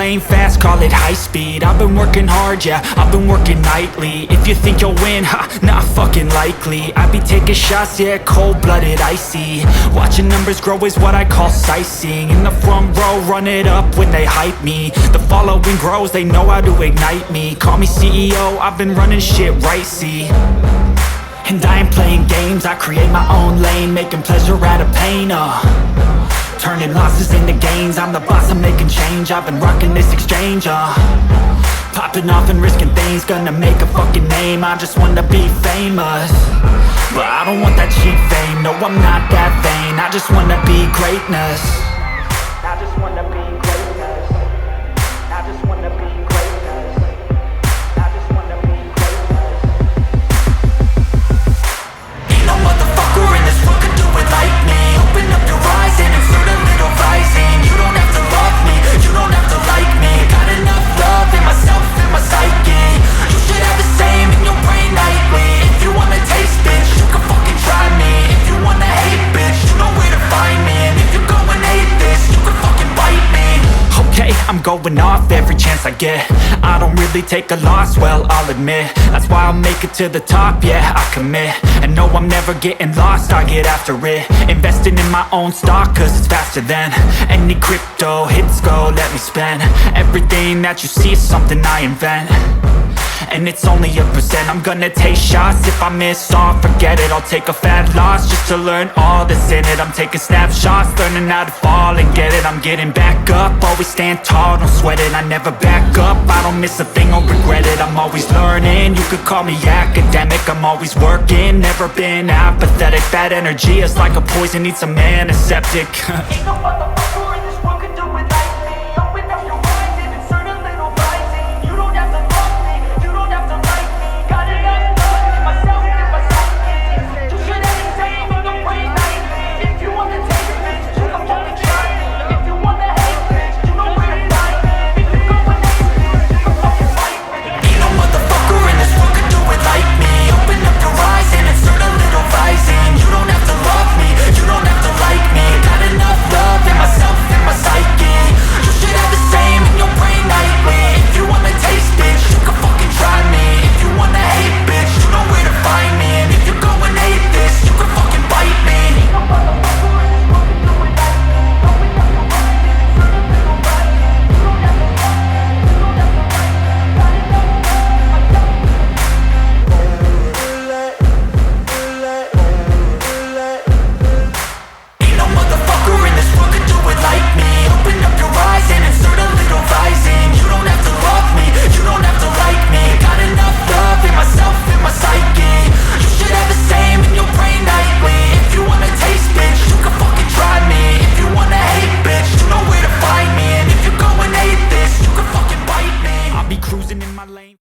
playing fast, call it high speed. I've been working hard, yeah, I've been working nightly. If you think you'll win, ha, not fucking likely. I be taking shots, yeah, cold-blooded, icy. Watching numbers grow is what I call sightseeing. In the front row, run it up when they hype me. The following grows, they know how to ignite me. Call me CEO, I've been running shit right, see. And I ain't playing games, I create my own lane, making pleasure out of pain, turning losses into gains. I'm the boss, I'm making change, I've been rocking this exchange, popping off and risking things, gonna make a fucking name. I just wanna be famous, but I don't want that cheap fame, no I'm not that vain. I just wanna be greatness, I just wanna be greatness, I just wanna be greatness, I just wanna be greatness. Ain't no motherfucker in this world could do it like me. Open up your eyes and insert a little rising. You don't have to love me, you don't have to like me. Got enough love in myself and my psyche. You should have the same in your brain nightly. If you wanna taste, bitch, you can fucking try me. If you wanna hate, bitch, you know where to find me. And if you're going hate this, you can fucking bite me. Okay, I'm going off every chance I get. I don't really take a loss, well, I'll admit. That's why I'll make it to the top, yeah, I commit. And no, I'm never getting lost, I get after it. Investing in my own stock, cause it's faster than any crypto hits go, let me spend. Everything that you see is something I invent, and it's only a percent. I'm gonna take shots, if I miss all, forget it. I'll take a fat loss just to learn all that's in it. I'm taking snapshots, learning how to fall and get it. I'm getting back up, always stand tall, don't sweat it. I never back up, I don't miss a thing or regret it. I'm always learning, you could call me academic. I'm always working, never been apathetic. Bad energy is like a poison, needs some antiseptic.